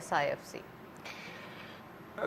SIFC?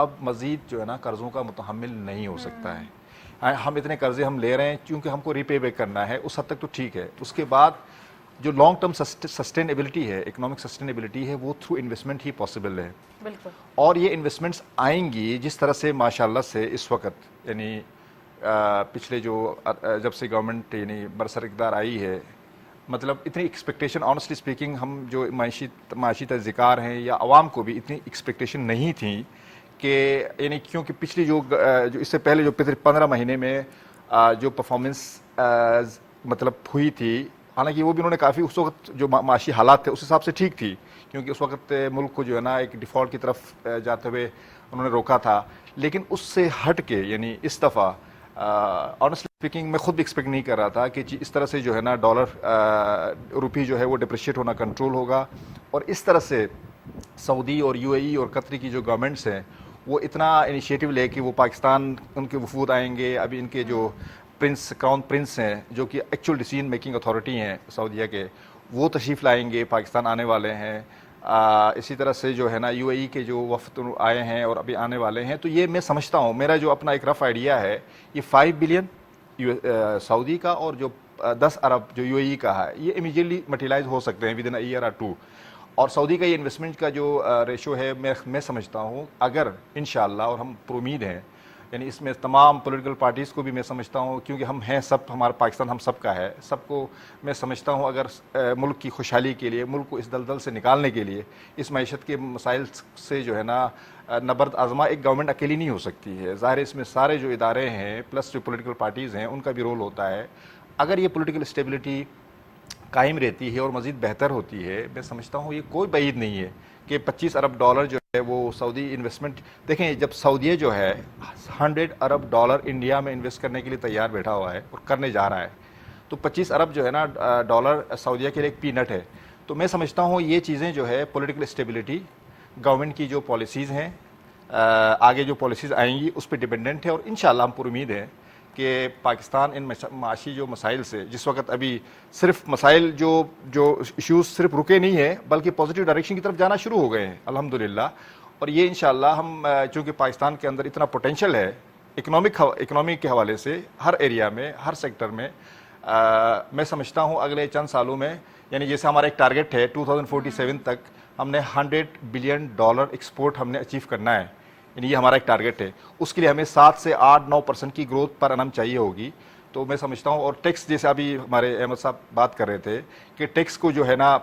اب مزید جو ہے نا قرضوں کا متحمل نہیں ہو سکتا ہے. ہم اتنے قرضے ہم لے رہے ہیں کیونکہ ہم کو ری پے بیک کرنا ہے, اس حد تک تو ٹھیک ہے. اس کے بعد جو لانگ ٹرم سسٹینیبلٹی ہے, اکنامک سسٹینیبلٹی ہے, وہ تھرو انویسٹمنٹ ہی پاسبل ہے. بالکل. اور یہ انویسٹمنٹس آئیں گی جس طرح سے ماشاءاللہ سے اس وقت یعنی پچھلے جو جب سے گورنمنٹ یعنی برسر اقتدار آئی ہے, مطلب اتنی ایکسپیکٹیشن آنیسٹلی اسپیکنگ ہم جو معاشی تجزیکار ہیں یا عوام کو بھی اتنی ایکسپیکٹیشن نہیں تھی کہ یعنی کیونکہ پچھلی جو اس سے پہلے جو 15 مہینے میں جو پرفارمنس مطلب ہوئی تھی, حالانکہ وہ بھی انہوں نے کافی اس وقت جو معاشی حالات تھے اس حساب سے ٹھیک تھی, کیونکہ اس وقت ملک کو جو ہے نا ایک ڈیفالٹ کی طرف جاتے ہوئے انہوں نے روکا تھا. لیکن اس سے ہٹ کے یعنی اس دفعہ آنیسٹلی اسپیکنگ میں خود بھی ایکسپیکٹ نہیں کر رہا تھا کہ اس طرح سے جو ہے نا ڈالر روپی جو ہے وہ ڈپریشیٹ ہونا کنٹرول ہوگا, اور اس طرح سے سعودی اور یو اے ای اور قطری کی جو گورنمنٹس ہیں وہ اتنا انیشیٹو لے کہ وہ پاکستان ان کے وفود آئیں گے. ابھی ان کے جو کراؤن پرنس ہیں جو کہ ایکچوئل ڈیسیژن میکنگ اتھارٹی ہیں سعودیہ کے, وہ تشریف لائیں گے, پاکستان آنے والے ہیں. اسی طرح سے جو ہے نا یو اے ای کے جو وفد آئے ہیں اور ابھی آنے والے ہیں. تو یہ میں سمجھتا ہوں, میرا جو اپنا ایک رف آئیڈیا ہے, یہ 5 بلین سعودی کا اور جو 10 ارب جو یو اے ای کا ہے, یہ امیجیٹلی مٹیلائز ہو سکتے ہیں ود ان اے ایئر اور 2. اور سعودی کا یہ انویسٹمنٹ کا جو ریشو ہے میں سمجھتا ہوں اگر انشاءاللہ, اور ہم پر امید ہیں, یعنی اس میں تمام پولیٹیکل پارٹیز کو بھی میں سمجھتا ہوں, کیونکہ ہم ہیں سب, ہمارا پاکستان ہم سب کا ہے, سب کو میں سمجھتا ہوں اگر ملک کی خوشحالی کے لیے, ملک کو اس دلدل سے نکالنے کے لیے, اس معیشت کے مسائل سے جو ہے نا نبرد آزما ایک گورنمنٹ اکیلی نہیں ہو سکتی ہے. ظاہر ہے اس میں سارے جو ادارے ہیں پلس جو پولیٹیکل پارٹیز ہیں ان کا بھی رول ہوتا ہے. اگر یہ پولیٹیکل اسٹیبلٹی قائم رہتی ہے اور مزید بہتر ہوتی ہے, میں سمجھتا ہوں یہ کوئی بعید نہیں ہے کہ 25 ارب ڈالر جو ہے وہ سعودی انویسٹمنٹ. دیکھیں جب سعودیہ جو ہے 100 ارب ڈالر انڈیا میں انویسٹ کرنے کے لیے تیار بیٹھا ہوا ہے اور کرنے جا رہا ہے, تو 25 ارب جو ہے نا ڈالر سعودیہ کے لیے ایک پینٹ ہے. تو میں سمجھتا ہوں یہ چیزیں جو ہے پولیٹیکل اسٹیبلٹی, گورنمنٹ کی جو پالیسیز ہیں, آگے جو پالیسیز آئیں گی اس پہ ڈیپینڈنٹ ہے. اور انشاءاللہ ہم پر امید ہیں کہ پاکستان ان معاشی جو مسائل سے, جس وقت ابھی صرف مسائل جو ایشوز صرف رکے نہیں ہیں بلکہ پازیٹیو ڈائریکشن کی طرف جانا شروع ہو گئے ہیں الحمدللہ. اور یہ انشاءاللہ ہم چونکہ پاکستان کے اندر اتنا پوٹینشیل ہے اکنامی کے حوالے سے, ہر ایریا میں, ہر سیکٹر میں, میں سمجھتا ہوں اگلے چند سالوں میں, یعنی جیسے ہمارا ایک ٹارگیٹ ہے 2047 تک ہم نے 100 بلین ڈالر ایکسپورٹ ہم نے اچیو کرنا ہے, یعنی یہ ہمارا ایک ٹارگیٹ ہے. اس کے لیے ہمیں 7 سے 8-9% کی گروتھ پر انم چاہیے ہوگی. تو میں سمجھتا ہوں, اور ٹیکس جیسے ابھی ہمارے احمد صاحب بات کر رہے تھے کہ ٹیکس کو جو ہے نا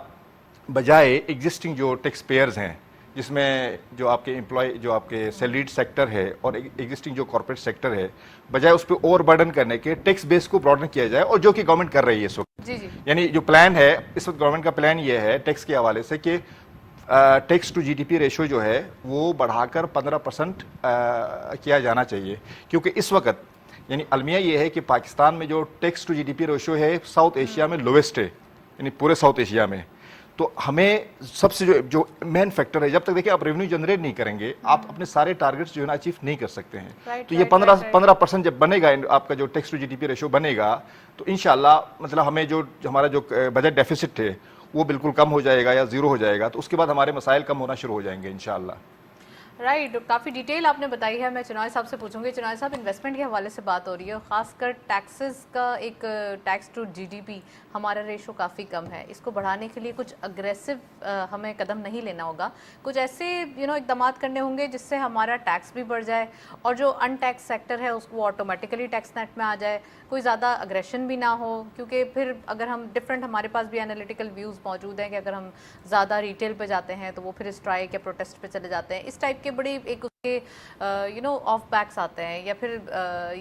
بجائے ایگزسٹنگ جو ٹیکس پیئرز ہیں, جس میں جو آپ کے امپلائی جو آپ کے سیلریڈ سیکٹر ہے اور ایگزسٹنگ جو کارپوریٹ سیکٹر ہے, بجائے اس پہ اوور برڈن کرنے کے ٹیکس بیس کو براڈن کیا جائے, اور جو کہ گورنمنٹ کر رہی ہے اس وقت. جی جی. یعنی جو پلان ہے اس وقت گورنمنٹ کا پلان یہ ہے ٹیکس کے حوالے سے کہ tax to G D P ratio جو ہے وہ بڑھا کر 15% کیا جانا چاہیے. کیونکہ اس وقت یعنی المیہ یہ ہے کہ پاکستان میں جو tax to G D P ratio ہے ساؤتھ ایشیا میں لویسٹ ہے, یعنی پورے ساؤتھ ایشیا میں. تو ہمیں سب سے جو مین فیکٹر ہے, جب تک دیکھیں آپ ریونیو جنریٹ نہیں کریں گے آپ اپنے سارے ٹارگیٹس جو ہے نا اچیو نہیں کر سکتے ہیں. تو یہ 15% جب بنے گا آپ کا جو tax to G D P ratio بنے گا, تو انشاءاللہ مطلب ہمیں جو ہمارا جو بجٹ ڈیفیسٹ ہے وہ بالکل کم ہو جائے گا یا زیرو ہو جائے گا. تو اس کے بعد ہمارے مسائل کم ہونا شروع ہو جائیں گے انشاءاللہ. رائٹ, کافی ڈیٹیل آپ نے بتائی ہے. میں چنوائے صاحب سے پوچھوں گی. چنوائے صاحب, انویسٹمنٹ کے حوالے سے بات ہو رہی ہے اور خاص کر ٹیکسز کا ایک tax to G D P ہمارا ریشو کافی کم ہے. اس کو بڑھانے کے لیے کچھ اگریسو ہمیں قدم نہیں لینا ہوگا, کچھ ایسے اقدامات کرنے ہوں گے جس سے ہمارا ٹیکس بھی بڑھ جائے اور جو ان ٹیکس سیکٹر ہے اس کو آٹومیٹیکلی ٹیکس نیٹ میں آ جائے, کوئی زیادہ اگریشن بھی نہ ہو. کیونکہ پھر اگر ہم ڈفرینٹ, ہمارے پاس بھی انالیٹیکل ویوز موجود ہیں کہ اگر ہم زیادہ ریٹیل پہ جاتے ہیں تو وہ پھر اسٹرائک یا پروٹیسٹ پہ چلے جاتے ہیں. اس ٹائپ کے بڑی ایک آف بیکس آتے ہیں, یا پھر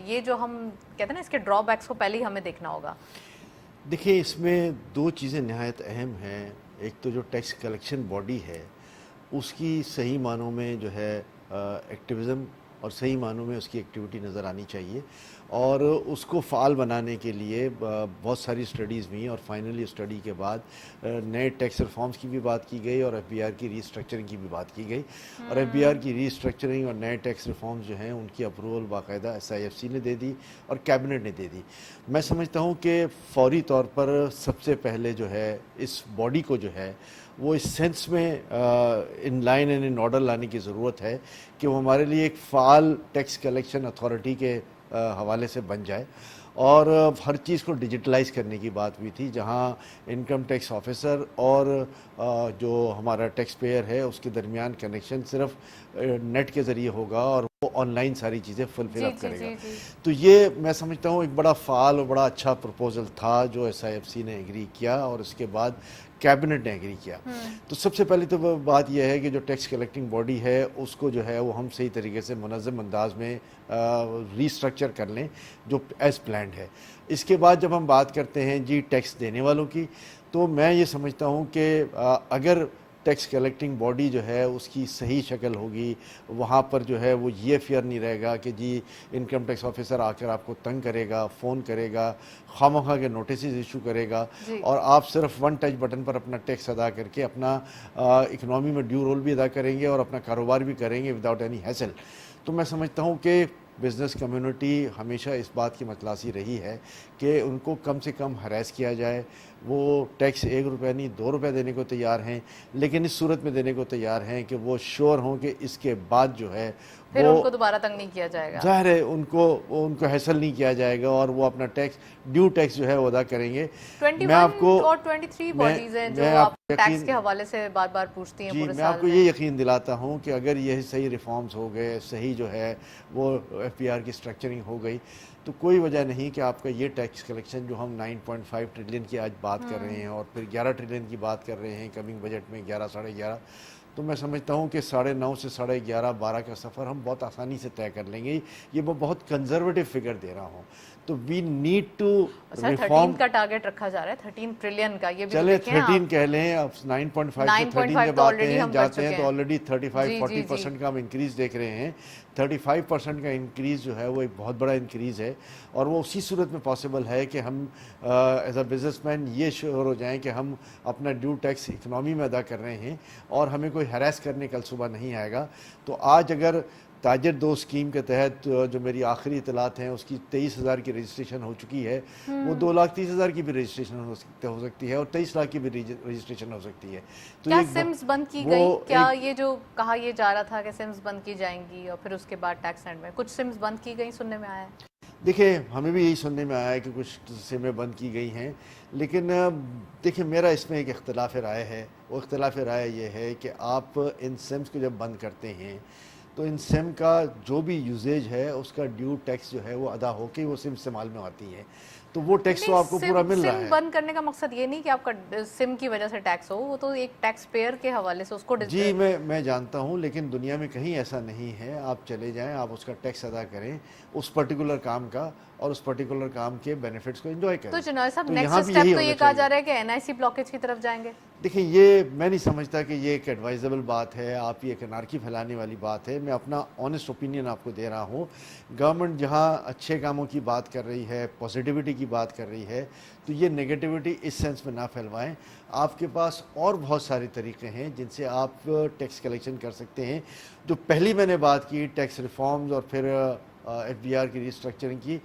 یہ جو ہم کہتے ہیں نا اس کے ڈرا بیکس کو پہلے ہی ہمیں دیکھنا ہوگا. دیکھیں اس میں 2 چیزیں نہایت اہم ہیں. ایک تو جو ٹیکس کلیکشن باڈی ہے اس کی صحیح معنوں میں جو ہے ایکٹیویزم اور صحیح معنوں میں اس کی ایکٹیویٹی نظر آنی چاہیے, اور اس کو فعال بنانے کے لیے بہت ساری اسٹڈیز ہوئیں, اور فائنلی اسٹڈی کے بعد نئے ٹیکس ریفارمز کی بھی بات کی گئی اور ایف بی آر کی ری اسٹرکچرنگ کی بھی بات کی گئی. اور ایف بی آر کی ری اسٹرکچرنگ اور نئے ٹیکس ریفارمز جو ہیں ان کی اپروول باقاعدہ ایس آئی ایف سی نے دے دی اور کیبنٹ نے دے دی. میں سمجھتا ہوں کہ فوری طور پر سب سے پہلے جو ہے اس باڈی کو جو ہے وہ اس سینس میں in line and in order لانے کی ضرورت ہے کہ وہ ہمارے لیے ایک فعال ٹیکس کلیکشن اتھارٹی کے حوالے سے بن جائے. اور ہر چیز کو ڈیجیٹلائز کرنے کی بات ہوئی تھی, جہاں انکم ٹیکس آفیسر اور جو ہمارا ٹیکس پیئر ہے اس کے درمیان کنیکشن صرف نیٹ کے ذریعے ہوگا اور وہ آن لائن ساری چیزیں فل اپ کرے گا. تو یہ میں سمجھتا ہوں ایک بڑا فعال اور بڑا اچھا پروپوزل تھا جو SIFC نے ایگری کیا اور اس کے بعد کیبنٹ نے ایگری کیا. تو سب سے پہلے تو بات یہ ہے کہ جو ٹیکس کلیکٹنگ باڈی ہے اس کو جو ہے وہ ہم صحیح طریقے سے منظم انداز میں ریسٹرکچر کر لیں جو ایز پلانڈ ہے. اس کے بعد جب ہم بات کرتے ہیں جی ٹیکس دینے والوں کی, تو میں یہ سمجھتا ہوں کہ اگر ٹیکس کلیکٹنگ باڈی جو ہے اس کی صحیح شکل ہوگی, وہاں پر جو ہے وہ یہ فیئر نہیں رہے گا کہ جی انکم ٹیکس آفیسر آ کر آپ کو تنگ کرے گا, فون کرے گا, خواہ کے نوٹسز ایشو کرے گا اور آپ صرف ون ٹچ بٹن پر اپنا ٹیکس ادا کر کے اپنا اکنامی میں ڈیو رول بھی ادا کریں گے اور اپنا کاروبار بھی کریں گے وداؤٹ اینی ہیسل. تو میں سمجھتا ہوں کہ بزنس کمیونٹی ہمیشہ اس بات کی متلاسی رہی ہے کہ ان کو کم سے کم ہراس کیا جائے. وہ ٹیکس 1 روپے نہیں 2 روپے دینے کو تیار ہیں, لیکن اس صورت میں دینے کو تیار ہیں کہ وہ شور ہوں کہ اس کے بعد جو ہے پھر ان کو دوبارہ تنگ نہیں کیا جائے گا. ظاہر ہے ان کو ہیسل نہیں کیا جائے گا اور وہ اپنا ڈیو ٹیکس جو ہے وہ ادا کریں گے. 21 اور 23 باڈیز ہیں جو آپ ٹیکس کے حوالے سے بار بار پوچھتی ہیں پورے سال میں. میں آپ کو یہ یقین دلاتا ہوں کہ اگر یہ صحیح ریفارمز ہو گئے, صحیح جو ہے وہ FPR کی اسٹرکچرنگ ہو گئی, تو کوئی وجہ نہیں کہ آپ کا یہ ٹیکس کلیکشن جو ہم 9.5 ٹریلین کی آج بات کر رہے ہیں اور پھر 11 ٹریلین کی بات کر رہے ہیں کمنگ بجٹ میں 11 ساڑھے 11, تو میں سمجھتا ہوں کہ 9.5 سے 11.5 12 کا سفر ہم بہت آسانی سے طے کر لیں گے. یہ میں بہت کنزرویٹو فگر دے رہا ہوں. تو وی نیڈ ٹو ریفارم. 13 کا ٹارگٹ رکھا جا رہا ہے, 13 ٹریلین کا. یہ بھی چلے 13 کہہ لیں, اب 9.5 سے 13 جب جاتے ہیں تو آلریڈی 35-40% کا ہم انکریز دیکھ رہے ہیں. 35% کا انکریز جو ہے وہ ایک بہت بڑا انکریز ہے اور وہ اسی صورت میں پاسبل ہے کہ ہم ایز اے بزنس مین یہ شور ہو جائیں کہ ہم اپنا ڈیو ٹیکس اکنامی میں ادا کر رہے ہیں اور ہمیں کوئی ہراس کرنے کل صبح نہیں آئے گا. تو آج اگر تاجر 2 اسکیم کے تحت جو میری آخری اطلاعات ہیں اس کی 23,000 کی رجسٹریشن ہو چکی ہے, وہ 2,30,000 کی بھی رجسٹریشن ہو سکتی ہے اور 23 لاکھ کی بھی رجسٹریشن ہو سکتی ہے. تو کیا سمز بند کی گئی؟ کیا یہ جو کہا یہ جا رہا تھا کہ سمز بند کی جائیں گی اور پھر اس کے بعد ٹیکس اینڈ میں کچھ سمز بند کی گئی, سننے میں آیا ہے؟ دیکھیں ہمیں بھی یہی سننے میں آیا ہے کہ کچھ سمیں بند کی گئی ہیں, لیکن دیکھیں میرا اس میں ایک اختلاف رائے ہے. وہ اختلاف رائے یہ ہے کہ آپ ان سمز کو جب بند کرتے ہیں تو ان سم کا جو بھی یوزیج ہے اس کا ڈیو ٹیکس جو ہے وہ ادا ہو کے وہ سم استعمال میں آتی ہے, تو وہ ٹیکس تو آپ کو پورا مل رہا ہے. سم بند کرنے کا مقصد یہ نہیں کہ آپ کا سم کی وجہ سے ٹیکس ہو, وہ تو ایک ٹیکس پیئر کے حوالے سے اس کو جی میں جانتا ہوں, لیکن دنیا میں کہیں ایسا نہیں ہے. آپ چلے جائیں, آپ اس کا ٹیکس ادا کریں اس پرٹیکولر کام کا اور اس پرٹیکولر کام کے بینیفٹس کو انجوائے کریں. تو جناب صاحب نیکسٹ سٹیپ تو یہ کہا جا رہا ہے کہ NIC بلاکیج کی طرف جائیں گے. دیکھیں یہ میں نہیں سمجھتا کہ یہ ایک ایڈوائزبل بات ہے, آپ یہ ایک انارکی پھیلانے والی بات ہے. میں اپنا آنیسٹ اوپینین آپ کو دے رہا ہوں. گورنمنٹ جہاں اچھے کاموں کی بات کر رہی ہے, پازیٹیوٹی کی بات کر رہی ہے, تو یہ نیگیٹیوٹی اس سینس میں نہ پھیلوائیں. آپ کے پاس اور بہت سارے طریقے ہیں جن سے آپ ٹیکس کلیکشن کر سکتے ہیں. جو پہلی میں نے بات کی ٹیکس ریفارمز اور پھر FBR کی ریسٹرکچرنگ کی,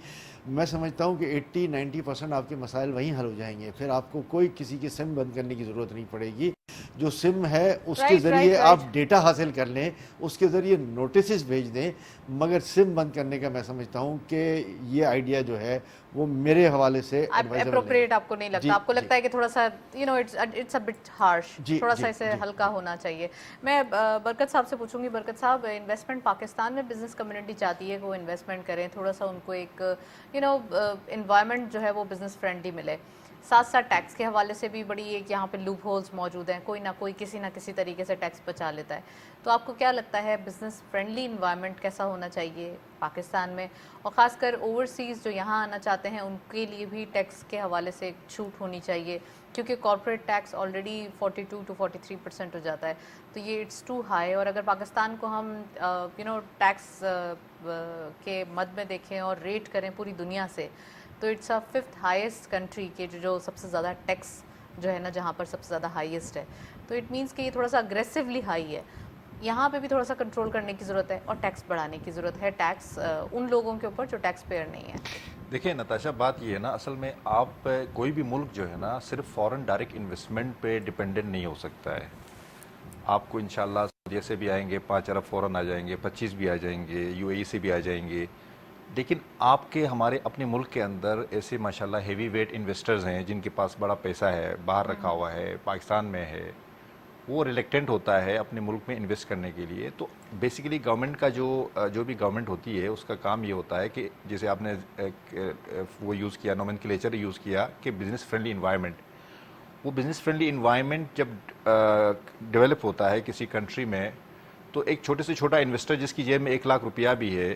میں سمجھتا ہوں کہ 80-90% آپ کے مسائل وہیں حل ہو جائیں گے. پھر آپ کو کوئی کسی کی سم بند کرنے کی ضرورت نہیں پڑے گی. جو سم ہے اس کے ذریعے آپ ڈیٹا حاصل کر لیں, اس کے ذریعے نوٹسز بھیج دیں, مگر سم بند کرنے کا میں سمجھتا ہوں کہ یہ آئیڈیا جو ہے وہ میرے حوالے سے اپروپریٹ آپ کو نہیں لگتا. آپ کو لگتا ہے کہ تھوڑا سا اٹس اے بٹ ہارش, تھوڑا سا اسے ہلکا ہونا چاہیے. میں برکت صاحب سے پوچھوں گی. برکت صاحب, انویسٹمنٹ پاکستان میں بزنس کمیونٹی چاہتی ہے کہ وہ انویسٹمنٹ کریں, تھوڑا سا ان کو ایک انوائرمنٹ جو ہے وہ بزنس فرینڈلی ملے. ساتھ ساتھ ٹیکس کے حوالے سے بھی بڑی ایک یہاں پہ لوپ ہولز موجود ہیں, کوئی نہ کوئی کسی نہ کسی طریقے سے ٹیکس بچا لیتا ہے. تو آپ کو کیا لگتا ہے بزنس فرینڈلی انوائرمنٹ کیسا ہونا چاہیے پاکستان میں, اور خاص کر اوورسیز جو یہاں آنا چاہتے ہیں ان کے لیے بھی ٹیکس کے حوالے سے چھوٹ ہونی چاہیے, کیونکہ کارپوریٹ ٹیکس آلریڈی 42-43% ہو جاتا ہے, تو یہ اٹس ٹو ہائی. اور اگر پاکستان کو ہم ٹیکس کے مد میں دیکھیں اور ریٹ کریں پوری دنیا سے, تو اٹس 5th ہائیسٹ کنٹری کے جو سب سے زیادہ ٹیکس جو ہے نا جہاں پر سب سے زیادہ ہائیسٹ ہے. تو اٹ مینس کہ یہ تھوڑا سا اگریسولی ہائی ہے. یہاں پہ بھی تھوڑا سا کنٹرول کرنے کی ضرورت ہے اور ٹیکس بڑھانے کی ضرورت ہے, ٹیکس ان لوگوں کے اوپر جو ٹیکس پیئر نہیں ہے. دیکھیں نتاشا، بات یہ ہے نا، اصل میں آپ کوئی بھی ملک جو ہے نا صرف فورن ڈائریکٹ انویسٹمنٹ پہ ڈپینڈنٹ نہیں ہو سکتا ہے. آپ کو انشاءاللہ سعودیہ سے بھی آئیں گے 5 ارب فوراً آ جائیں گے، 25 بھی آ جائیں گے، یو اے ای سے بھی آ جائیں گے. لیکن آپ کے ہمارے اپنے ملک کے اندر ایسے ماشاءاللہ ہیوی ویٹ انویسٹرز ہیں جن کے پاس بڑا پیسہ ہے، باہر رکھا ہوا ہے، پاکستان میں ہے، وہ ریلیکٹنٹ ہوتا ہے اپنے ملک میں انویسٹ کرنے کے لیے. تو بیسیکلی گورنمنٹ کا جو بھی گورنمنٹ ہوتی ہے اس کا کام یہ ہوتا ہے کہ جیسے آپ نے وہ یوز کیا، نومنکلیچر یوز کیا کہ بزنس فرینڈلی انوائرمنٹ. وہ بزنس فرینڈلی انوائرمنٹ جب ڈیولپ ہوتا ہے کسی کنٹری میں، تو ایک چھوٹے سے چھوٹا انویسٹر جس کی جیب میں 1 لاکھ روپیہ بھی ہے،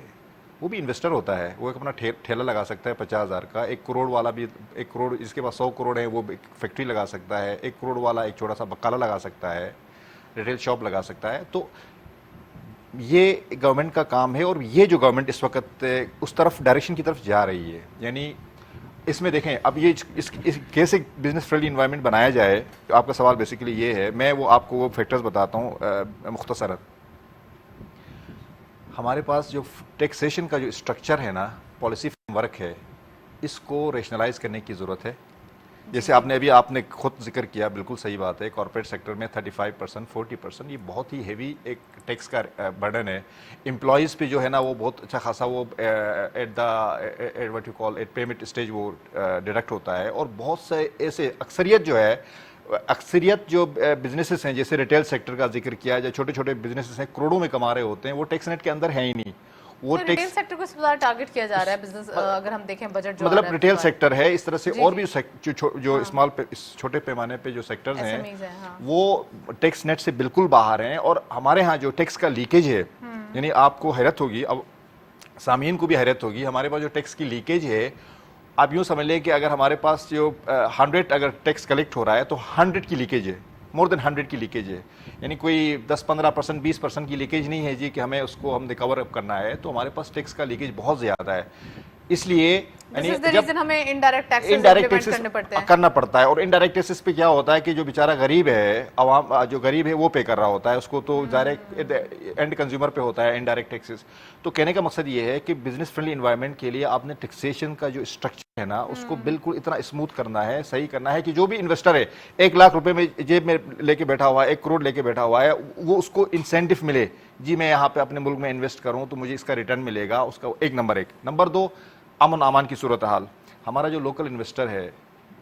وہ بھی انویسٹر ہوتا ہے. وہ ایک اپنا ٹھیلا لگا سکتا ہے 50,000 کا. 1 کروڑ والا بھی، 1 کروڑ جس کے پاس 100 کروڑ ہے وہ فیکٹری لگا سکتا ہے. 1 کروڑ والا ایک چھوٹا سا بقالہ لگا سکتا ہے، ریٹیل شاپ لگا سکتا ہے. تو یہ گورنمنٹ کا کام ہے، اور یہ جو گورنمنٹ اس وقت اس طرف ڈائریکشن کی طرف جا رہی ہے. یعنی اس میں دیکھیں اب یہ اس کیسے بزنس فرینڈلی انوائرمنٹ بنایا جائے. آپ کا سوال بیسیکلی یہ ہے. میں وہ آپ کو وہ فیکٹرز بتاتا ہوں مختصراً. ہمارے پاس جو ٹیکسیشن کا جو اسٹرکچر ہے نا، پالیسی فریم ورک ہے، اس کو ریشنلائز کرنے کی ضرورت ہے. جیسے آپ نے خود ذکر کیا، بالکل صحیح بات ہے. کارپوریٹ سیکٹر میں 35%، 40%، یہ بہت ہی ہیوی ایک ٹیکس کا برڈن ہے. امپلائیز پہ جو ہے نا وہ بہت اچھا خاصا وہ at what you call at payment stage وہ ڈیڈکٹ ہوتا ہے. اور بہت سے ایسے اکثریت جو بزنسز ہیں، جیسے ریٹیل سیکٹر کا ذکر کیا، جو چھوٹے چھوٹے بزنسز ہیں کروڑوں میں کما رہے ہوتے ہیں، وہ ٹیکس نیٹ کے اندر ہے ہی نہیں. وہ ریٹیل سیکٹر کو زیادہ ٹارگٹ کیا جا رہا ہے بزنس، اگر ہم دیکھیں بجٹ جو مطلب ریٹیل سیکٹر ہے اس طرح سے. اور بھی جو اسمال چھوٹے پیمانے پہ جو سیکٹرز ہیں وہ ٹیکس نیٹ سے بالکل باہر ہیں. اور ہمارے ہاں جو ٹیکس کا لیکیج ہے، یعنی آپ کو حیرت ہوگی، اب سامعین کو بھی حیرت ہوگی، ہمارے پاس جو ٹیکس کی لیکیج ہے، آپ یوں سمجھ لیں کہ اگر ہمارے پاس جو 100 اگر ٹیکس کلیکٹ ہو رہا ہے تو 100 کی لیکیج ہے، مور دین 100 کی لیکیج ہے. یعنی کوئی 10-15%، 20% کی لیکیج نہیں ہے جی کہ ہمیں اس کو ہم ریکور اپ کرنا ہے. تو ہمارے پاس ٹیکس کا لیکیج بہت زیادہ ہے. اس لیے ہمیں انڈائریکٹ ٹیکسز کرنا پڑتا ہے. اور انڈائریکٹ ٹیکسز پہ کیا ہوتا ہے کہ جو بیچارہ غریب ہے، عوام جو غریب ہے وہ پے کر رہا ہوتا ہے اس کو. تو ڈائریکٹ اینڈ کنزیومر پہ ہوتا ہے انڈائریکٹ ٹیکسز. تو کہنے کا مقصد یہ ہے کہ بزنس فرینڈلی انوائرمنٹ کے لیے آپ نے ٹیکسیشن کا جو اسٹرکچر ہے نا اس کو بالکل اتنا اسموتھ کرنا ہے، صحیح کرنا ہے کہ جو بھی انویسٹر ہے 1 لاکھ روپے میں جیب میں لے کے بیٹھا ہوا ہے، 1 کروڑ لے کے بیٹھا ہوا ہے، وہ اس کو انسینٹو ملے. جی میں یہاں پہ اپنے ملک میں انویسٹ کروں تو مجھے اس کا ریٹرن ملے گا. اس کا نمبر 1. نمبر 2، امن امان کی صورتحال. ہمارا جو لوکل انویسٹر ہے،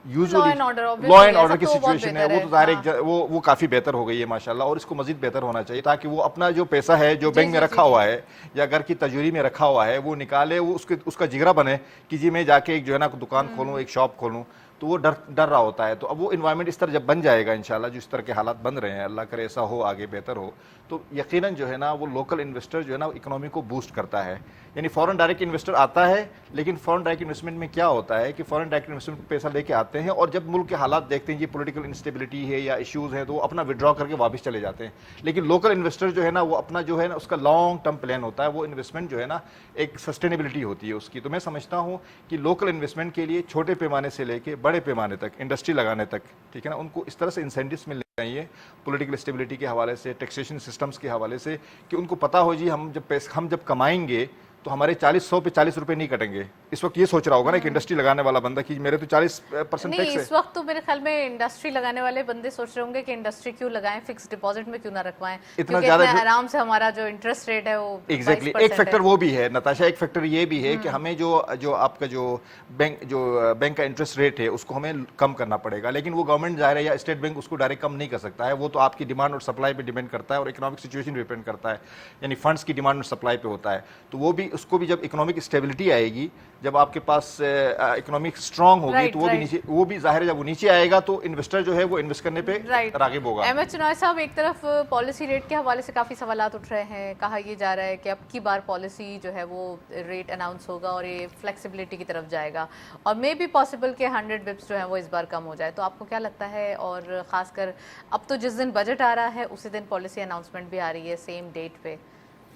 یوزلی لا اینڈ آرڈر کی سچویشن ہے، وہ تو ظاہر وہ کافی بہتر ہو گئی ہے ماشاءاللہ. اور اس کو مزید بہتر ہونا چاہیے تاکہ وہ اپنا جو پیسہ ہے جو بینک میں رکھا ہوا ہے یا گھر کی تجوری میں رکھا ہوا ہے وہ نکالے. وہ اس کا جگرا بنے کہ جی میں جا کے ایک جو ہے نا دکان کھولوں، ایک شاپ کھولوں. تو وہ ڈر رہا ہوتا ہے. تو اب وہ انوائرمنٹ اس طرح جب بن جائے گا انشاءاللہ، جو اس طرح کے حالات بن رہے ہیں، اللہ کرے ایسا ہو، آگے بہتر ہو، تو یقیناً جو ہے نا وہ لوکل انویسٹر جو ہے نا اکنامی کو بوسٹ کرتا ہے. یعنی فورن ڈائریکٹ انویسٹر آتا ہے، لیکن فورن ڈائریکٹ انویسٹمنٹ میں کیا ہوتا ہے کہ فورن ڈائریکٹ انویسٹمنٹ پیسہ لے کے آتے ہیں، اور جب ملک کے حالات دیکھتے ہیں یہ پولیٹیکل انسٹیبلٹی ہے یا ایشوز ہیں تو وہ اپنا وڈرا کر کے واپس چلے جاتے ہیں. لیکن لوکل انویسٹر جو ہے نا وہ اپنا جو ہے نا اس کا لانگ ٹرم پلان ہوتا ہے. وہ انویسٹمنٹ جو ہے نا ایک سسٹینیبلٹی ہوتی ہے اس کی. تو میں سمجھتا ہوں کہ لوکل انویسٹمنٹ کے لیے چھوٹے پیمانے سے لے کے بڑے پیمانے تک انڈسٹری لگانے تک، ٹھیک ہے نا، ان کو اس طرح سے انسینٹیوز ملنے چاہیے پولیٹیکل اسٹیبلٹی کے حوالے سے، ٹیکسیشن سسٹمز کے حوالے سے، کہ ان کو پتہ ہو جی ہم جب کمائیں گے تو ہمارے 100 پہ 40 روپے نہیں کٹیں گے. اس وقت یہ سوچ رہا ہوگا نا ایک انڈسٹری لگانے والا بندہ کہ میرے تو 40% ٹیکس ہے. اس وقت تو میرے خیال میں انڈسٹری لگانے والے بندے سوچ رہے ہوں گے کہ انڈسٹری کیوں لگائیں، فکس ڈپازٹ میں کیوں نہ رکھوائیں، اتنا زیادہ آرام سے ہمارا جو انٹرسٹ ریٹ ہے وہ ایگزیکٹلی. ایک فیکٹر وہ بھی ہے نتاشا، ایک فیکٹر یہ بھی ہے کہ ہمیں جو آپ کا جو بینک کا انٹرسٹ ریٹ ہے اس کو ہمیں کم کرنا پڑے گا. لیکن وہ گورنمنٹ ظاہر ہے یا اسٹیٹ بینک اس کو ڈائریکٹ کم نہیں کر سکتا ہے. وہ تو آپ کی ڈیمانڈ اور سپلائی پہ ڈیپینڈ کرتا ہے اور اکنامک سچویشن پہ ڈیپینڈ کرتا ہے. یعنی فنڈس کی ڈیمانڈ اور سپلائی پہ ہوتا ہے. تو وہ بھی اس کو بھی جب اکنامک اسٹیبلٹی آئے گی، جب آپ کے پاس اکنامک اسٹرانگ ہوگی تو وہ بھی ظاہر ہے جب وہ نیچے آئے گا تو انویسٹر جو ہے وہ انویسٹ کرنے پہ راغب ہوگا. احمد چنوائے صاحب، ایک طرف پالیسی ریٹ کے حوالے سے کافی سوالات اٹھ رہے ہیں. کہا یہ جا رہا ہے کہ اب کی بار پالیسی جو ہے وہ ریٹ اناؤنس ہوگا اور یہ فلیکسیبلٹی کی طرف جائے گا، اور مے بی پاسبل کہ 100 بپس جو ہے وہ اس بار کم ہو جائے. تو آپ کو کیا لگتا ہے؟ اور خاص کر اب تو جس دن بجٹ آ رہا ہے اسی دن پالیسی اناؤنسمنٹ بھی آ رہی ہے سیم ڈیٹ پہ،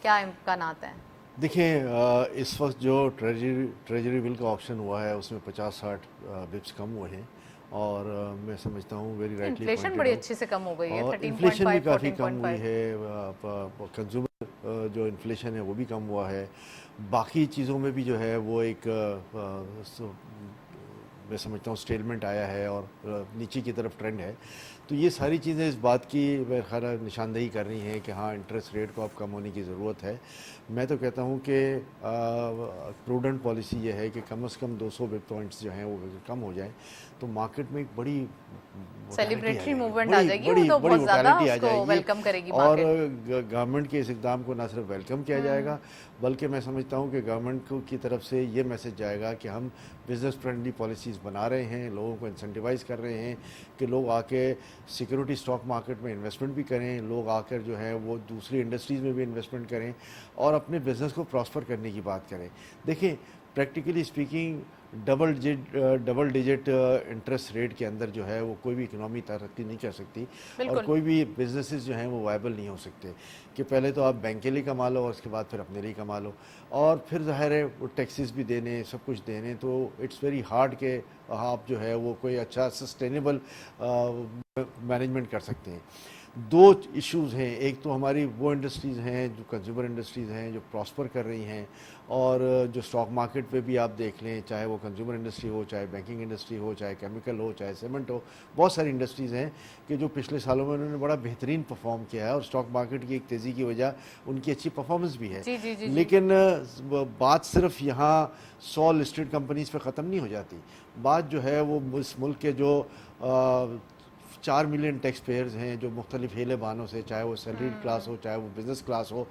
کیا امکانات ہیں؟ دیکھیں اس وقت جو ٹریجری بل کا آپشن ہوا ہے اس میں 50-60 بپس کم ہوئے ہیں. اور میں سمجھتا ہوں ویری رائٹلی انفلیشن بڑی اچھی سے کم ہو گئی ہے، اور 13.5 انفلیشن بھی کافی کم ہوئی 14.5۔ ہے، کنزیومر جو انفلیشن ہے وہ بھی کم ہوا ہے، باقی چیزوں میں بھی جو ہے وہ ایک میں سمجھتا ہوں اسٹیلمنٹ آیا ہے اور نیچے کی طرف ٹرینڈ ہے. تو یہ ساری چیزیں اس بات کی میرے خیال ہے نشاندہی کر رہی ہیں کہ ہاں انٹرسٹ ریٹ کو اب کم ہونے کی ضرورت ہے. میں تو کہتا ہوں کہ پروڈنٹ پالیسی یہ ہے کہ کم از کم 200 بیس پوائنٹس جو ہیں وہ کم ہو جائیں تو مارکیٹ میں ایک بڑی سیلیبریٹری موومنٹ آ جائے گی، وہ تو بہت زیادہ اس کو ویلکم کرے گی اور مارکیٹ۔ گورنمنٹ کے اس اقدام کو نہ صرف ویلکم کیا جائے گا بلکہ میں سمجھتا ہوں کہ گورنمنٹ کی طرف سے یہ میسج جائے گا کہ ہم بزنس فرینڈلی پالیسیز بنا رہے ہیں، لوگوں کو انسینٹیوائز کر رہے ہیں کہ لوگ آ کے سیکیورٹی اسٹاک مارکیٹ میں انویسٹمنٹ بھی کریں، لوگ آ کر جو ہے وہ دوسری انڈسٹریز میں بھی انویسٹمنٹ کریں اور اپنے بزنس کو پراسپر کرنے کی بات کریں. دیکھیں practically speaking double digit interest rate کے اندر جو ہے وہ کوئی بھی اکنامی ترقی نہیں کر سکتی اور کوئی بھی بزنسز جو ہیں وہ وائبل نہیں ہو سکتے کہ پہلے تو آپ بینک کے لیے کما لو اور اس کے بعد پھر اپنے لیے کما لو اور پھر ظاہر ہے وہ ٹیکسز بھی دینے سب کچھ دینے، تو اٹس ویری ہارڈ کہ آپ جو ہے وہ کوئی اچھا سسٹینیبل مینجمنٹ کر سکتے ہیں. دو ایشوز ہیں، ایک تو ہماری وہ انڈسٹریز ہیں جو کنزیومر انڈسٹریز ہیں جو پراسپر کر رہی ہیں اور جو اسٹاک مارکیٹ پہ بھی آپ دیکھ لیں، چاہے وہ کنزیومر انڈسٹری ہو، چاہے بینکنگ انڈسٹری ہو، چاہے کیمیکل ہو، چاہے سیمنٹ ہو، بہت ساری انڈسٹریز ہیں کہ جو پچھلے سالوں میں انہوں نے بڑا بہترین پرفارم کیا ہے اور اسٹاک مارکیٹ کی ایک تیزی کی وجہ ان کی اچھی پرفارمنس بھی ہے. لیکن بات صرف یہاں 100 لسٹڈ کمپنیز پہ ختم نہیں ہو جاتی، بات جو ہے وہ اس ملک کے جو 4 ملین ٹیکس پیئرز ہیں جو مختلف ہیلے بانوں سے، چاہے وہ سیلریڈ کلاس ہو چاہے وہ بزنس کلاس ہو،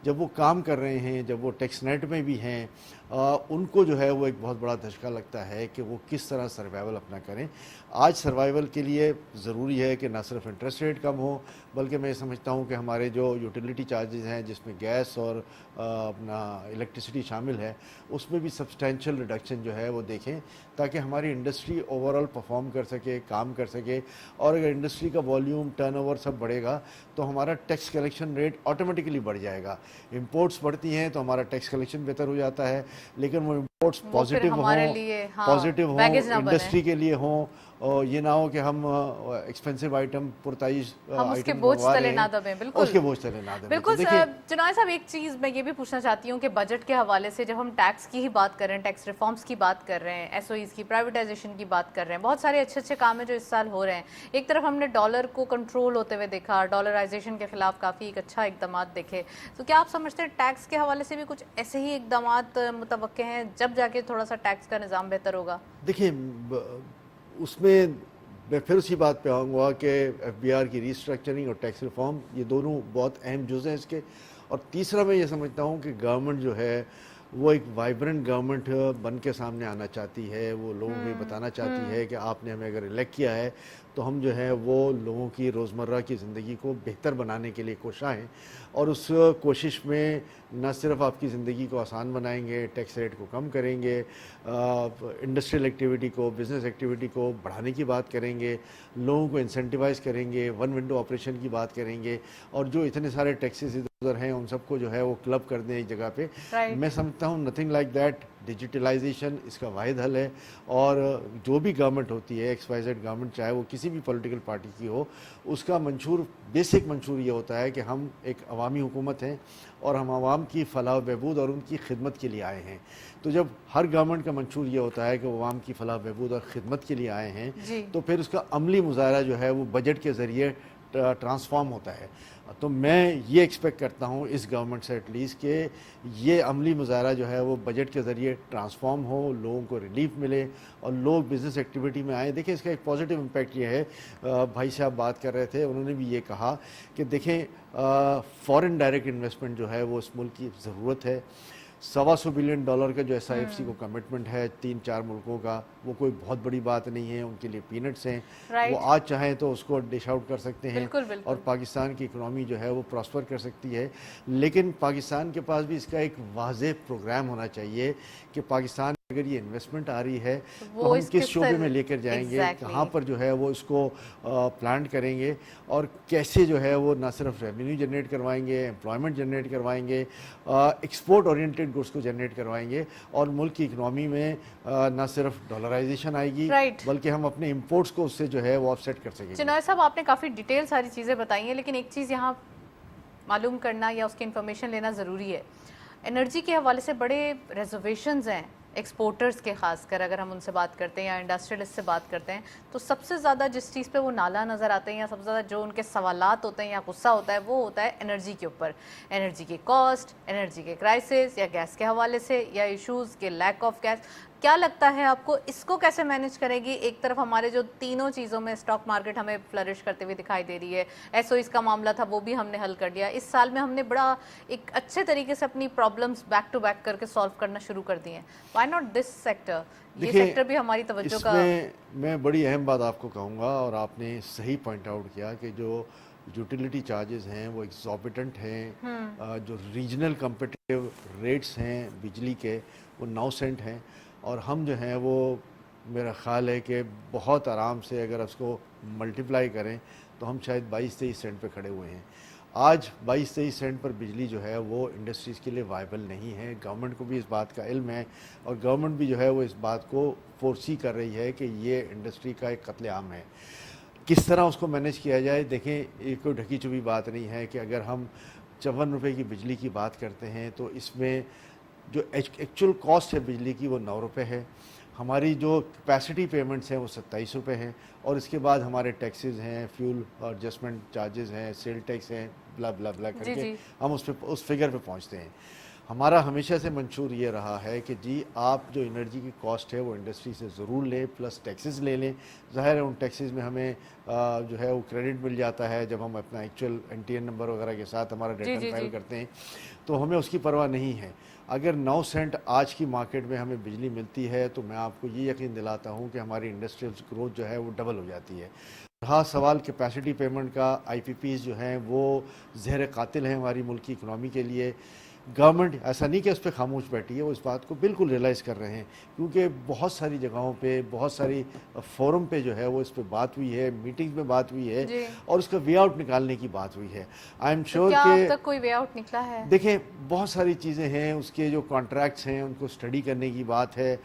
جب وہ کام کر رہے ہیں، جب وہ ٹیکس نیٹ میں بھی ہیں، ان کو جو ہے وہ ایک بہت بڑا دھچکا لگتا ہے کہ وہ کس طرح سروائیول اپنا کریں. آج سروائیول کے لیے ضروری ہے کہ نہ صرف انٹرسٹ ریٹ کم ہو بلکہ میں سمجھتا ہوں کہ ہمارے جو یوٹیلیٹی چارجز ہیں جس میں گیس اور اپنا الیکٹریسٹی شامل ہے اس میں بھی سبسٹینشیل ریڈکشن جو ہے وہ دیکھیں تاکہ ہماری انڈسٹری اوورآل پرفارم کر سکے، کام کر سکے. اور اگر انڈسٹری کا والیوم ٹرن اوور سب بڑھے گا تو ہمارا ٹیکس کلیکشن ریٹ آٹومیٹکلی بڑھ جائے گا. امپورٹس بڑھتی ہیں تو ہمارا ٹیکس کلیکشن بہتر ہو جاتا ہے، لیکن وہ امپورٹس پازیٹیو ہوں انڈسٹری کے لیے ہوں اور یہ نہ ہو کہ ہم ایکسپینسو آئٹم پرتعیش کے بوجھ تلے نہ دبیں. بالکل اس کے بوجھ تلے نہ دبیں. بالکل جناب صاحب، ایک چیز میں یہ بھی پوچھنا چاہتی ہوں کہ بجٹ کے حوالے سے جب ہم ٹیکس کی ہی بات کر رہے ہیں، ٹیکس ریفارمز کی بات کر رہے ہیں، ایس او ایز کی، پرائیویٹائزیشن کی بات کر رہے ہیں، بہت سارے اچھے کام ہیں جو اس سال ہو رہے ہیں. ایک طرف ہم نے ڈالر کو کنٹرول ہوتے ہوئے دیکھا، ڈالرائزیشن کے خلاف کافی ایک اچھا اقدامات دیکھے. تو کیا آپ سمجھتے ہیں ٹیکس کے حوالے سے بھی کچھ ایسے ہی اقدامات متوقع ہیں جب جا کے تھوڑا سا ٹیکس کا نظام بہتر ہوگا؟ دیکھیں اس میں پھر اسی بات پہ آؤں گا کہ ایف بی آر کی ریسٹرکچرنگ اور ٹیکس ریفارم یہ دونوں بہت اہم جز ہیں اس کے. اور تیسرا میں یہ سمجھتا ہوں کہ گورنمنٹ جو ہے وہ ایک وائبرنٹ گورنمنٹ بن کے سامنے آنا چاہتی ہے. وہ لوگوں کو بتانا چاہتی ہے کہ آپ نے ہمیں اگر الیکٹ کیا ہے تو ہم جو ہے وہ لوگوں کی روزمرہ کی زندگی کو بہتر بنانے کے لیے کوشاں ہیں اور اس کوشش میں نہ صرف آپ کی زندگی کو آسان بنائیں گے، ٹیکس ریٹ کو کم کریں گے، انڈسٹریل ایکٹیویٹی کو، بزنس ایکٹیویٹی کو بڑھانے کی بات کریں گے، لوگوں کو انسینٹیوائز کریں گے، ون ونڈو آپریشن کی بات کریں گے اور جو اتنے سارے ٹیکسز ادھر ہیں ان سب کو جو ہے وہ کلب کر دیں ایک جگہ پہ. میں سمجھتا ہوں نتھنگ لائک دیٹ. ڈیجیٹلائزیشن اس کا واحد حل ہے اور جو بھی گورنمنٹ ہوتی ہے ایکس وائی زیڈ گورنمنٹ چاہے وہ کسی بھی پولیٹیکل پارٹی کی ہو، اس کا بیسک منشور یہ ہوتا ہے کہ ہم ایک عوامی حکومت ہیں اور ہم عوام کی فلاح و بہبود اور ان کی خدمت کے لیے آئے ہیں. تو جب ہر گورنمنٹ کا منشور یہ ہوتا ہے کہ وہ عوام کی فلاح و بہبود اور خدمت کے لیے آئے ہیں تو پھر اس کا عملی مظاہرہ جو ہے وہ بجٹ کے ذریعے ٹرانسفارم ہوتا ہے. تو میں یہ ایکسپیکٹ کرتا ہوں اس گورنمنٹ سے ایٹ لیسٹ کہ یہ عملی مظاہرہ جو ہے وہ بجٹ کے ذریعے ٹرانسفارم ہو، لوگوں کو ریلیف ملے اور لوگ بزنس ایکٹیویٹی میں آئیں. دیکھیں اس کا ایک پازیٹیو امپیکٹ یہ ہے، بھائی صاحب بات کر رہے تھے، انہوں نے بھی یہ کہا کہ دیکھیں فارن ڈائریکٹ انویسٹمنٹ جو ہے وہ اس ملک کی ضرورت ہے. $125 بلین کا جو ایس آئی ایف سی کو کمٹمنٹ ہے 3-4 ملکوں کا، وہ کوئی بہت بڑی بات نہیں ہے، ان کے لیے پینٹس ہیں. وہ آج چاہیں تو اس کو ڈش آؤٹ کر سکتے ہیں اور پاکستان کی اکنامی جو ہے وہ پراسپر کر سکتی ہے. لیکن پاکستان کے پاس بھی اس کا ایک واضح پروگرام ہونا چاہیے کہ پاکستان اگر یہ انویسٹمنٹ آ رہی ہے وہ تو ہم اس کس کس شعبے طرح- میں لے کر جائیں گے, Exactly. کہاں پر جو ہے وہ اس کو پلانٹ کریں گے, اور کیسے جو ہے وہ نہ صرف ریونیو جنریٹ کروائیں گے, امپلائمنٹ جنریٹ کروائیں گے, ایکسپورٹ اورینٹیڈ گڈس کو جنریٹ کروائیں گے, اور ملک کی اکنامی میں نہ صرف ڈالرائزیشن آئے گی Right. بلکہ ہم اپنے امپورٹس کو اس سے جو ہے وہ آف سیٹ کر سکیں گے. چنوائے صاحب آپ نے کافی ڈیٹیل ساری چیزیں بتائی ہیں, لیکن ایک چیز یہاں معلوم کرنا یا اس کی انفارمیشن لینا ضروری ہے. انرجی کے حوالے سے بڑے ریزرویشنز ہیں ایکسپورٹرز کے, خاص کر اگر ہم ان سے بات کرتے ہیں یا انڈسٹریلسٹ سے بات کرتے ہیں, تو سب سے زیادہ جس چیز پہ وہ نالا نظر آتے ہیں یا سب سے زیادہ جو ان کے سوالات ہوتے ہیں یا غصہ ہوتا ہے وہ ہوتا ہے انرجی کے اوپر. انرجی کی کاسٹ, انرجی کے کرائسس, یا گیس کے حوالے سے, یا ایشوز کے لیک آف گیس. کیا لگتا ہے آپ کو اس کو کیسے مینیج کرے گی؟ ایک طرف ہمارے جو تینوں چیزوں میں اسٹاک مارکیٹ ہمیں فلرش کرتے ہوئے دکھائی دے رہی ہے, ایس او ایس کا معاملہ تھا وہ بھی ہم نے حل کر دیا, اس سال میں ہم نے بڑا ایک اچھے طریقے سے اپنی پرابلمس بیک ٹو بیک کر کے سالو کرنا شروع کر دیے ہیں. Why not this sector? یہ سیکٹر بھی ہماری توجہ اس کا. میں بڑی اہم بات آپ کو کہوں گا, اور آپ نے صحیح پوائنٹ آؤٹ کیا کہ جو یوٹیلیٹی چارجز ہیں وہ ایکزوربیٹنٹ ہیں, جو ریجنل کمپیٹیو ریٹس ہیں بجلی کے وہ 9 سینٹ ہیں, اور ہم جو ہیں وہ میرا خیال ہے کہ بہت آرام سے اگر اس کو ملٹیپلائی کریں تو ہم شاید 22-23 سینٹ پہ کھڑے ہوئے ہیں. آج 22-23 سینٹ پر بجلی جو ہے وہ انڈسٹریز کے لیے وائبل نہیں ہے. گورنمنٹ کو بھی اس بات کا علم ہے, اور گورنمنٹ بھی جو ہے وہ اس بات کو فورسی کر رہی ہے کہ یہ انڈسٹری کا ایک قتل عام ہے. کس طرح اس کو مینیج کیا جائے؟ دیکھیں, یہ کوئی ڈھکی چھپی بات نہیں ہے کہ اگر ہم 54 روپے کی بجلی کی بات کرتے ہیں تو اس میں جو ایکچول کاسٹ ہے بجلی کی وہ 9 روپے ہے, ہماری جو کیپیسٹی پیمنٹس ہیں وہ 27 روپے ہیں, اور اس کے بعد ہمارے ٹیکسز ہیں, فیول ایڈجسٹمنٹ چارجز ہیں, سیل ٹیکس ہیں, بلا بلا بلا کر کے ہم اس فگر پہ پہنچتے ہیں. ہمارا ہمیشہ سے منشور یہ رہا ہے کہ جی آپ جو انرجی کی کاسٹ ہے وہ انڈسٹری سے ضرور لیں, پلس ٹیکسز لے لیں. ظاہر ہے ان ٹیکسز میں ہمیں جو ہے وہ کریڈٹ مل جاتا ہے جب ہم اپنا actual N T N number وغیرہ کے ساتھ ہمارا ریٹرن فائل کرتے ہیں, تو ہمیں اس کی پرواہ نہیں ہے. اگر 9 سینٹ آج کی مارکیٹ میں ہمیں بجلی ملتی ہے تو میں آپ کو یہ یقین دلاتا ہوں کہ ہماری انڈسٹریل گروتھ جو ہے وہ ڈبل ہو جاتی ہے. رہا سوال کیپیسٹی پیمنٹ کا, آئی پی پیز جو ہیں وہ زہر قاتل ہیں ہماری ملک کی اکنامی کے لیے. گورنمنٹ ایسا نہیں کہ اس پہ خاموش بیٹھی ہے, وہ اس بات کو بالکل ریلائز کر رہے ہیں, کیونکہ بہت ساری جگہوں پہ, بہت ساری فورم پہ جو ہے وہ اس پہ بات ہوئی ہے, میٹنگ میں بات ہوئی ہے, اور اس کا وے آؤٹ نکالنے کی بات ہوئی ہے. آئی ایم شیور کہ اب تک کوئی وے آؤٹ نکلا ہے؟ دیکھیں بہت ساری چیزیں ہیں, اس کے جو کانٹریکٹس ہیں ان کو اسٹڈی کرنے کی بات ہے.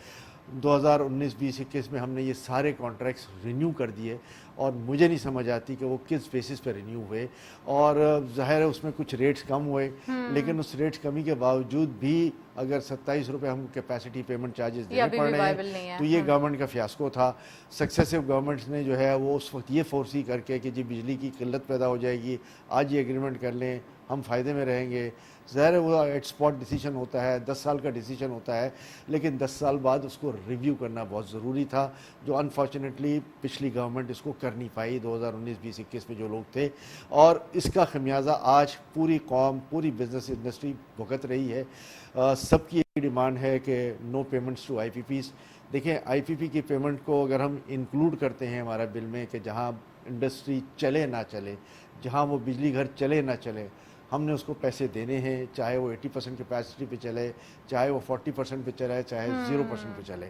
2019-20-21 میں ہم نے یہ سارے کانٹریکٹس رینیو کر دیے, اور مجھے نہیں سمجھ آتی کہ وہ کس بیسس پہ رینیو ہوئے. اور ظاہر ہے اس میں کچھ ریٹس کم ہوئے, لیکن اس ریٹس کمی کے باوجود بھی اگر 27 روپے ہم کیپیسٹی پیمنٹ چارجز دینے پڑ رہے ہیں تو یہ گورنمنٹ کا فیاسکو تھا. سکسیسو گورنمنٹس نے جو ہے وہ اس وقت یہ فورسی کر کے کہ جی بجلی کی قلت پیدا ہو جائے گی, آج یہ ایگریمنٹ کر لیں, ہم فائدے میں رہیں گے. ظاہر ہے وہ ایٹ اسپاٹ ڈیسیجن ہوتا ہے, 10 سال کا ڈیسیجن ہوتا ہے, لیکن 10 سال بعد اس کو ریویو کرنا بہت ضروری تھا, جو انفارچونیٹلی پچھلی گورنمنٹ اس کو کر نہیں پائی 2019-20-21 میں جو لوگ تھے. اور اس کا خمیازہ آج پوری قوم, پوری بزنس انڈسٹری بھگت رہی ہے. سب کی یہ ڈیمانڈ ہے کہ no payments to I P Ps. دیکھیں آئی پی پی کی پیمنٹ کو اگر ہم انکلوڈ کرتے ہیں ہمارا بل میں کہ جہاں انڈسٹری چلے نہ چلے, جہاں وہ بجلی گھر چلے نہ چلے, ہم نے اس کو پیسے دینے ہیں, چاہے وہ 80% کیپیسٹی پہ چلے, چاہے وہ 40% پہ چلے, چاہے 0% پہ چلے.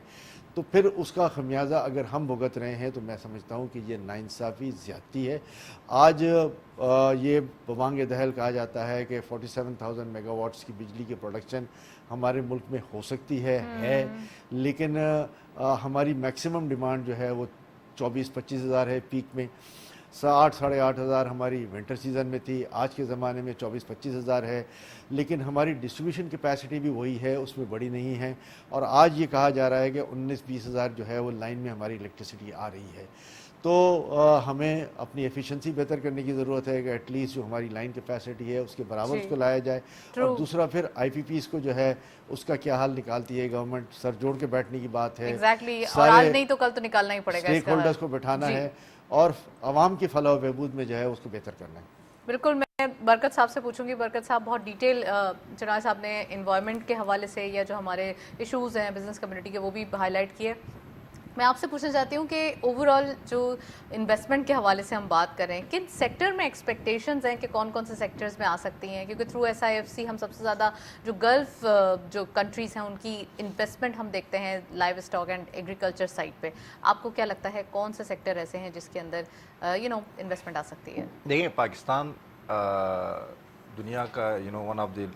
تو پھر اس کا خمیازہ اگر ہم بھگت رہے ہیں تو میں سمجھتا ہوں کہ یہ ناانصافی زیادتی ہے. آج یہ بوانگ دہل کہا جاتا ہے کہ 47,000 میگا واٹس کی بجلی کی پروڈکشن ہمارے ملک میں ہو سکتی ہے, لیکن ہماری میکسیمم ڈیمانڈ جو ہے وہ 24-25 ہزار ہے پیک میں. 8,000-8,500 ہزار ہماری ونٹر سیزن میں تھی, آج کے زمانے میں 24-25 ہزار ہے, لیکن ہماری ڈسٹریبیوشن کیپیسٹی بھی وہی ہے, اس میں بڑی نہیں ہے. اور آج یہ کہا جا رہا ہے کہ 19-20 ہزار جو ہے وہ لائن میں ہماری الیکٹریسٹی آ رہی ہے. تو ہمیں اپنی ایفیشنسی بہتر کرنے کی ضرورت ہے کہ ایٹ لیسٹ جو ہماری لائن کیپیسٹی ہے اس کے برابر اس کو لایا جائے. اور دوسرا پھر آئی پی پیز کو جو ہے اس کا کیا حل نکالتی ہے گورنمنٹ, سر جوڑ کے بیٹھنے کی بات ہے. اور آج نہیں تو کل تو نکالنا ہی پڑے گا. اسٹیک ہولڈرز کو بٹھانا ہے اور عوام کی فلاح و بہبود میں جو ہے اس کو بہتر کرنا ہے. بالکل. میں برکت صاحب سے پوچھوں گی. برکت صاحب بہت ڈیٹیل چنوائے صاحب نے انوائرمنٹ کے حوالے سے یا جو ہمارے ایشوز ہیں بزنس کمیونٹی کے وہ بھی ہائی لائٹ کیے. میں آپ سے پوچھنا چاہتی ہوں کہ اوور آل جو انویسٹمنٹ کے حوالے سے ہم بات کریں کن سیکٹر میں ایکسپیکٹیشنز ہیں کہ کون کون سے سیکٹرز میں آ سکتی ہیں، کیونکہ تھرو SIFC ہم سب سے زیادہ جو گلف جو کنٹریز ہیں ان کی انویسٹمنٹ ہم دیکھتے ہیں livestock and agriculture side پہ. آپ کو کیا لگتا ہے کون سے سیکٹر ایسے ہیں جس کے اندر انویسٹمنٹ آ سکتی ہے؟ دیکھیں پاکستان دنیا کا ون آف دی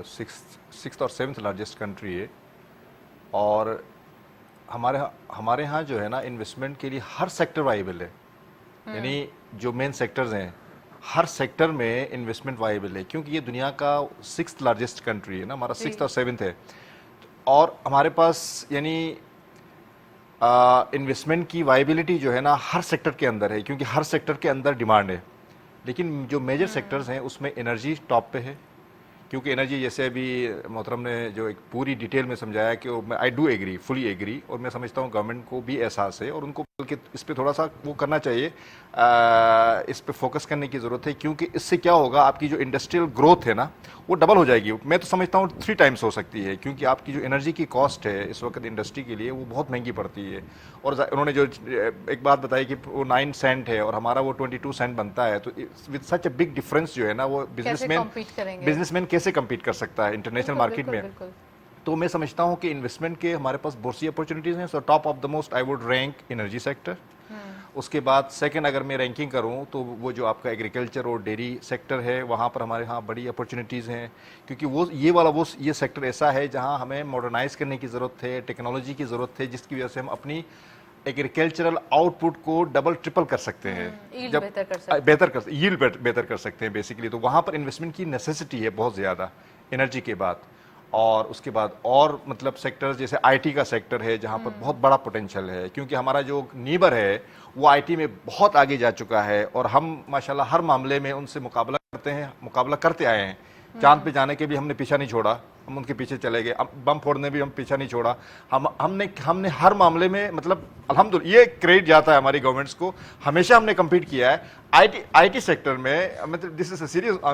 سکس اور سیونتھ لارجسٹ کنٹری ہے، اور ہمارے ہاں جو ہے نا انویسٹمنٹ کے لیے ہر سیکٹر وائبل ہے. یعنی جو مین سیکٹرز ہیں ہر سیکٹر میں انویسٹمنٹ وائبل ہے، کیونکہ یہ دنیا کا سکس لارجسٹ کنٹری ہے نا، ہمارا سکس اور سیونتھ ہے. اور ہمارے پاس یعنی انویسٹمنٹ کی وائبلٹی جو ہے نا ہر سیکٹر کے اندر ہے، کیونکہ ہر سیکٹر کے اندر ڈیمانڈ ہے. لیکن جو میجر سیکٹرز ہیں اس میں انرجی ٹاپ پہ ہے، کیونکہ انرجی جیسے ابھی محترم نے جو ایک پوری ڈیٹیل میں سمجھایا کہ I do agree, fully agree, اور میں سمجھتا ہوں گورنمنٹ کو بھی احساس ہے اور ان کو بلکہ اس پہ تھوڑا سا وہ کرنا چاہیے، اس پہ فوکس کرنے کی ضرورت ہے، کیونکہ اس سے کیا ہوگا آپ کی جو انڈسٹریل گروتھ ہے نا وہ ڈبل ہو جائے گی. میں تو سمجھتا ہوں 3 ٹائمس ہو سکتی ہے، کیونکہ آپ کی جو انرجی کی کاسٹ ہے اس وقت انڈسٹری کے لیے وہ بہت مہنگی پڑتی ہے. اور انہوں نے جو ایک بات بتائی کہ وہ 9 سینٹ ہے اور ہمارا وہ 22 سینٹ بنتا ہے، تو with such a big difference جو ہے نا وہ بزنس مین کیسے کمپیٹ کر سکتا ہے انٹرنیشنل مارکیٹ میں. تو میں سمجھتا ہوں کہ انویسٹمنٹ کے ہمارے پاس بہت سی اپرچونیٹیز ہیں. So top of the most I would rank energy sector. اس کے بعد سیکنڈ اگر میں رینکنگ کروں تو وہ جو آپ کا ایگریکلچر اور ڈیری سیکٹر ہے وہاں پر ہمارے ہاں بڑی اپرچونیٹیز ہیں، کیونکہ یہ سیکٹر ایسا ہے جہاں ہمیں ماڈرنائز کرنے کی ضرورت ہے، ٹیکنالوجی کی ضرورت ہے، جس کی وجہ سے ہم اپنی ایگریکلچرل آؤٹ پٹ کو ڈبل ٹرپل کر سکتے ہیں، ییلڈ بہتر کر سکتے ہیں بیسیکلی. تو وہاں پر انویسٹمنٹ کی نیسیسٹی ہے بہت زیادہ انرجی کے بعد. اور اس کے بعد اور مطلب سیکٹر جیسے IT کا سیکٹر ہے جہاں پر بہت بڑا پوٹینشیل ہے، کیونکہ ہمارا جو نیبر ہے وہ IT میں بہت آگے جا چکا ہے اور ہم ماشاءاللہ ہر معاملے میں ان سے مقابلہ کرتے آئے ہیں. چاند پہ جانے کے بھی ہم نے پیچھا نہیں چھوڑا، ہم ان کے پیچھے چلے گئے. بم پھوڑنے بھی ہم پیچھا نہیں چھوڑا. ہم نے ہر معاملے میں مطلب الحمدللہ یہ کریڈٹ جاتا ہے ہماری گورنمنٹس کو، ہمیشہ ہم نے کمپیٹ کیا ہے. IT سیکٹر میں مطلب this is a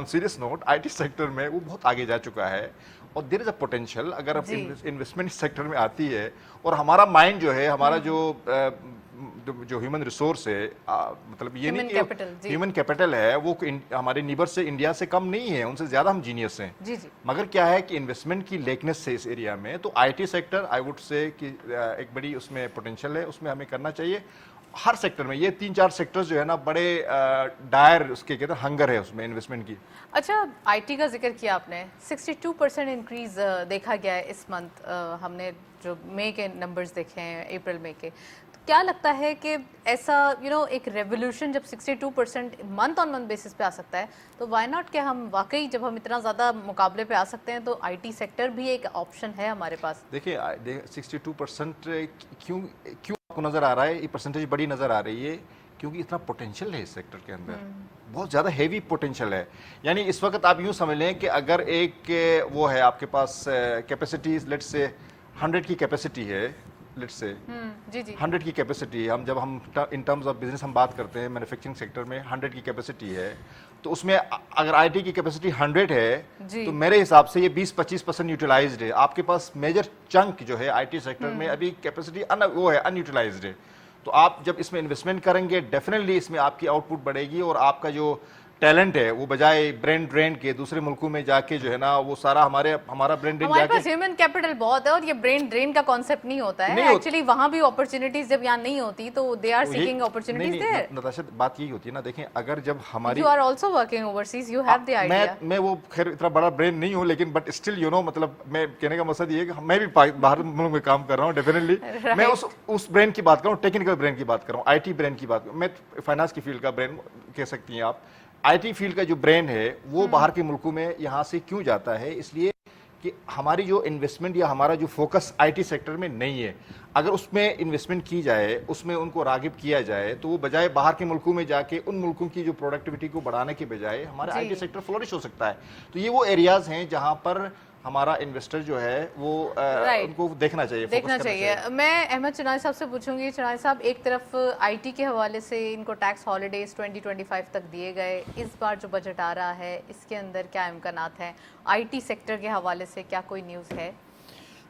serious note, IT sector میں وہ بہت آگے جا چکا ہے. اور دیر از اے پوٹینشیل اگر انویسٹمنٹ سیکٹر میں آتی ہے، اور ہمارا مائنڈ جو ہے ہمارا جو ہیومن ریسورس ہے، مطلب یہ نہیں کہ ہیومن کیپٹل ہے وہ ہمارے نیبر سے انڈیا سے کم نہیں ہے، ان سے زیادہ ہم جینیس ہیں. مگر کیا ہے کہ انویسٹمنٹ کی لیکنس سے اس ایریا میں تو IT sector I would say کہ ایک بڑی اس میں پوٹینشیل ہے، اس میں ہمیں کرنا چاہیے. ہر سیکٹر میں یہ 3-4 سیکٹر جو ہے نا بڑے ڈائر اس کے کہتے ہیں ہنگر ہے اس میں انویسٹمنٹ کی. اچھا IT کا ذکر کیا آپ نے، 62% انکریز دیکھا گیا ہے اس منتھ. ہم نے جو مئی کے نمبرز دیکھے ہیں، اپریل مئی کے. کیا لگتا ہے کہ ایسا ایک ریولیوشن جب 62% منتھ آن منتھ بیسس پہ آ سکتا ہے تو وائی ناٹ کہ ہم واقعی جب ہم اتنا زیادہ مقابلے پہ آ سکتے ہیں تو IT سیکٹر بھی ایک آپشن ہے ہمارے پاس. دیکھیے 62% کیوں آپ کو نظر آ رہا ہے، یہ پرسنٹیج بڑی نظر آ رہی ہے کیونکہ اتنا پوٹینشیل ہے اس سیکٹر کے اندر، بہت زیادہ ہیوی پوٹینشیل ہے. یعنی اس وقت آپ یوں سمجھ لیں کہ اگر ایک وہ ہے آپ کے پاس کیپیسٹی لیٹس سے 100 کی کیپیسٹی ہے، لیٹس سے 100 کی کیپیسٹی، جب ہم ان ٹرمز آف بزنس ہم بات کرتے ہیں مینوفیکچرنگ سیکٹر میں 100 کی کیپیسٹی ہے، تو اس میں اگر IT کی کیپیسٹی 100 ہے تو میرے حساب سے یہ 20-25% یوٹیلائزڈ ہے. آپ کے پاس میجر چنک جو ہے IT سیکٹر میں ابھی کیپیسٹی وہ ہے ان یوٹیلائزڈ ہے. تو آپ جب اس میں انویسٹمنٹ کریں گے ڈیفینیٹلی اس میں آپ کی آؤٹ پٹ بڑھے گی، اور آپ کا جو ٹیلنٹ ہے وہ بجائے برین ڈرین کے دوسرے ملکوں میں جا کے جو ہے نا وہ سارا ہمارا برین ڈرین ہمارے پاس ہیومن کیپٹل بہت ہے اور یہ برین ڈرین کا کانسیپٹ نہیں ہوتا ہے ایکچولی. وہاں بھی اپرچونیٹیز جب یہاں نہیں ہوتی تو they are seeking opportunities there. Natasha بات یہی ہوتی ہے نا، دیکھیں اگر جب ہماری you are also working overseas, you have the idea. میں وہ خیر اتنا بڑا برین نہیں ہوں لیکن بٹ اسٹل مطلب میں کہنے کا مقصد یہ ہے کہ میں بھی باہر ملک میں کام کر رہا ہوں ڈیفینیٹلی. میں اس برین کی بات کر رہا ہوں، ٹیکنیکل برین کی بات کر رہا ہوں، IT برین کی بات. میں فائنانس کی فیلڈ کا برین کہہ سکتی ہیں آپ. IT فیلڈ کا جو برین ہے وہ باہر کے ملکوں میں یہاں سے کیوں جاتا ہے؟ اس لیے کہ ہماری جو انویسٹمنٹ یا ہمارا جو فوکس IT سیکٹر میں نہیں ہے. اگر اس میں انویسٹمنٹ کی جائے، اس میں ان کو راغب کیا جائے تو وہ بجائے باہر کے ملکوں میں جا کے ان ملکوں کی جو پروڈکٹیوٹی کو بڑھانے کے بجائے ہمارا IT سیکٹر فلورش ہو سکتا ہے. تو یہ وہ ایریاز ہیں جہاں پر ہمارا انویسٹر جو ہے وہ ان کو دیکھنا چاہیے. میں احمد چنائے صاحب سے پوچھوں گی. چنائے صاحب، ایک طرف IT کے حوالے سے ان کو ٹیکس ہالیڈیز 2025 تک دیے گئے، اس بار جو بجٹ آ رہا ہے اس کے اندر کیا امکانات ہیں؟ IT سیکٹر کے حوالے سے کیا کوئی نیوز ہے؟